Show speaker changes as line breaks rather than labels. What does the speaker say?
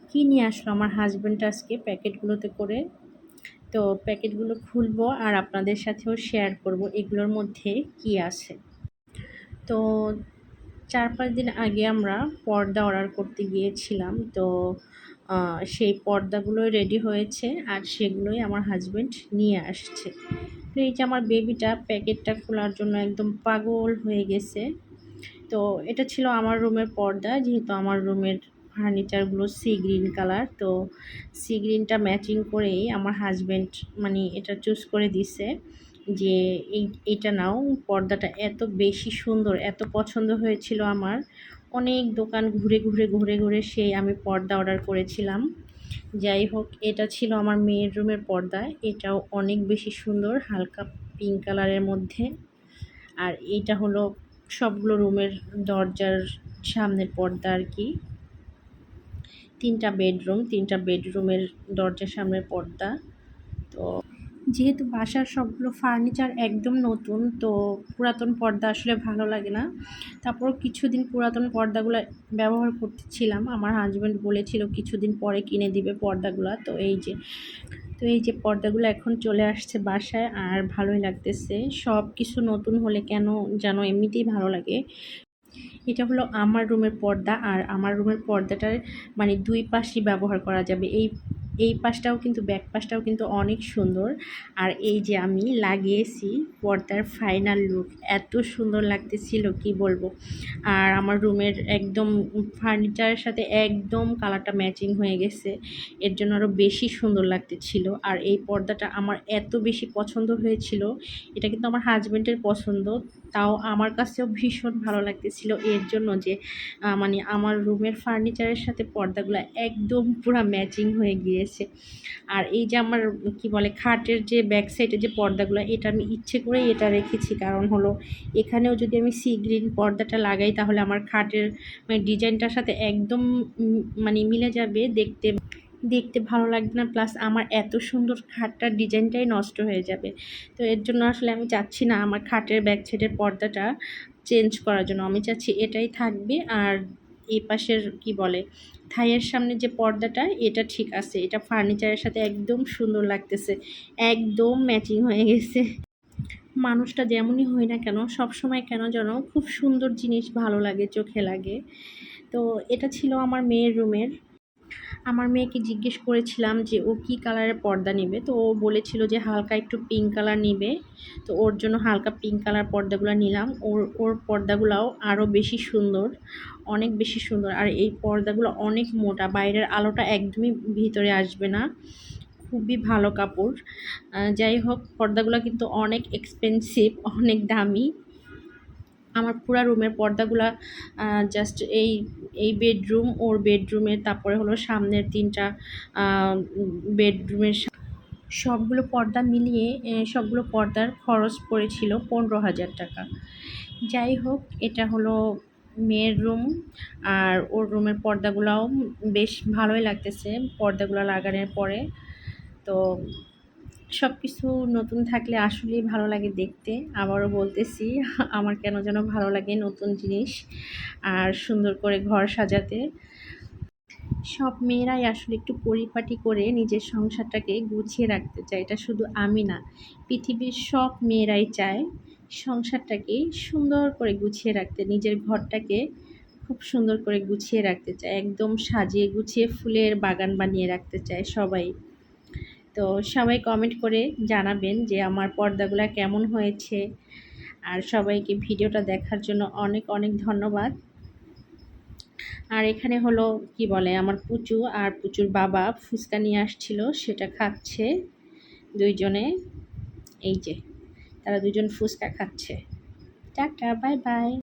কী নিয়ে আসলো আমার হাজব্যান্ড আজকে প্যাকেটগুলোতে করে। তো প্যাকেটগুলো খুলবো আর আপনাদের সাথেও শেয়ার করব এগুলোর মধ্যে কি আছে। তো ৪-৫ দিন আগে আমরা পর্দা অর্ডার করতে গিয়েছিলাম। তো সেই পর্দাগুলো রেডি হয়েছে আর সেগুলোই আমার হাজব্যান্ড নিয়ে আসছে। তো এই যে আমার বেবিটা প্যাকেটটা খোলার জন্য একদম পাগল হয়ে গেছে। তো এটা ছিল আমার রুমের পর্দা, যেহেতু আমার রুমের ফার্নিচারগুলো সি গ্রিন কালার। তো সি গ্রিনটা ম্যাচিং করেই আমার হাজব্যান্ড মানে এটা চুজ করে দিছে যে এইটা নাও। পর্দাটা এত বেশি সুন্দর, এত পছন্দ হয়েছিল আমার। অনেক দোকান ঘুরে সেই আমি পর্দা অর্ডার করেছিলাম। যাই হোক, এটা ছিল আমার মেয়ের রুমের পর্দা। এটাও অনেক বেশি সুন্দর, হালকা পিঙ্ক কালারের মধ্যে। আর এইটা হলো সবগুলো রুমের দরজার সামনের পর্দা আর কি। 3টা বেডরুমের দরজার সামনের পর্দা। তো যেহেতু বাসার সবগুলো ফার্নিচার একদম নতুন, তো পুরাতন পর্দা আসলে ভালো লাগে না। তারপরও কিছুদিন পুরাতন পর্দাগুলো ব্যবহার করতেছিলাম। আমার হাজব্যান্ড বলেছিল কিছুদিন পরে কিনে দিবে পর্দাগুলো। তো এই যে পর্দাগুলো এখন চলে আসছে বাসায় আর ভালোই লাগতেছে। সব কিছু নতুন হলে কেন যেন এমনিতেই ভালো লাগে। এটা হলো আমার রুমের পর্দা আর আমার রুমের পর্দাটার মানে 2 পাশই ব্যবহার করা যাবে। এই পাশটাও কিন্তু ব্যাক পাশটাও কিন্তু অনেক সুন্দর। আর এই যে আমি লাগিয়েছি পর্দার ফাইনাল লুক, এত সুন্দর লাগতেছিল কি বলবো। আর আমার রুমের একদম ফার্নিচারের সাথে একদম কালারটা ম্যাচিং হয়ে গেছে, এর জন্য আরও বেশি সুন্দর লাগতেছিল। আর এই পর্দাটা আমার এত বেশি পছন্দ হয়েছিল। এটা কিন্তু আমার হাজব্যান্ডের পছন্দ, তাও আমার কাছেও ভীষণ ভালো লাগতেছিল এর জন্য যে মানে আমার রুমের ফার্নিচারের সাথে পর্দাগুলো একদম পুরো ম্যাচিং হয়ে গিয়েছে। আর এই যে আমার কি বলে খাটের যে ব্যাক সাইডে যে পর্দাগুলো, এটা আমি ইচ্ছে করেই এটা রেখেছি, কারণ হলো এখানেও যদি আমি সি গ্রিন পর্দাটা লাগাই তাহলে আমার খাটের মানে ডিজাইনটার সাথে একদম মানে মিলে যাবে, দেখতে ভালো লাগবে না, প্লাস আমার এত সুন্দর খাটটার ডিজাইনটাই নষ্ট হয়ে যাবে। তো এর জন্য আসলে আমি চাচ্ছি না আমার খাটের ব্যাক সাইডের পর্দাটা চেঞ্জ করার জন্য। আমি চাচ্ছি এটাই থাকবে। আর এই পাশের কি বলে থাইয়ের সামনে যে পর্দাটা, এটা ঠিক আছে, এটা ফার্নিচারের সাথে একদম সুন্দর লাগতেছে, একদম ম্যাচিং হয়ে গেছে। মানুষটা যেমনই হই না কেন, সবসময় কেন যেন খুব সুন্দর জিনিস ভালো লাগে, চোখে লাগে। তো এটা ছিল আমার মেয়ের রুমের। আমার মেয়েকে জিজ্ঞেস করেছিলাম যে ও কী কালারের পর্দা নেবে, তো ও বলেছিল যে হালকা একটু পিঙ্ক কালার নেবে। তো ওর জন্য হালকা পিঙ্ক কালার পর্দাগুলো নিলাম। ওর পর্দাগুলোও আরও বেশি সুন্দর, অনেক বেশি সুন্দর। আর এই পর্দাগুলো অনেক মোটা, বাইরের আলোটা একদমই ভিতরে আসবে না, খুবই ভালো কাপড়। যাই হোক, পর্দাগুলো কিন্তু অনেক এক্সপেন্সিভ, অনেক দামি। আমার পুরা রুমের পর্দাগুলা জাস্ট এই বেডরুম, ওর বেডরুমের, তারপরে হলো সামনের 3টা বেডরুমের সবগুলো পর্দা মিলিয়ে সবগুলো পর্দার খরচ পড়েছিল 15,000 টাকা। যাই হোক, এটা হলো মেয়ের রুম। আর ওর রুমের পর্দাগুলোও বেশ ভালোই লাগতেছে পর্দাগুলো লাগানোর পরে। তো সব কিছু নতুন থাকলে আসলেই ভালো লাগে দেখতে। আবারও বলতেছি, আমার কেন যেন ভালো লাগে নতুন জিনিস আর সুন্দর করে ঘর সাজাতে। সব মেয়েরাই আসলে একটু পরিপাটি করে নিজের সংসারটাকে গুছিয়ে রাখতে চায়। এটা শুধু আমি না, পৃথিবীর সব মেয়েরাই চায় সংসারটাকে সুন্দর করে গুছিয়ে রাখতে, নিজের ঘরটাকে খুব সুন্দর করে গুছিয়ে রাখতে চায়, একদম সাজিয়ে গুছিয়ে ফুলের বাগান বানিয়ে রাখতে চায় সবাই। তো সবাই কমেন্ট করে জানাবেন যে আমার পর্দাগুলো কেমন হয়েছে। আর সবাইকে ভিডিওটা দেখার জন্য অনেক অনেক ধন্যবাদ। আর এখানে হলো কি বলে আমার পুচু আর পুচুর বাবা ফুচকা নিয়ে আসছিল, সেটা খাচ্ছে দুইজনে। এই যে তারা দুজন ফুচকা খাচ্ছে। Tata, bye bye.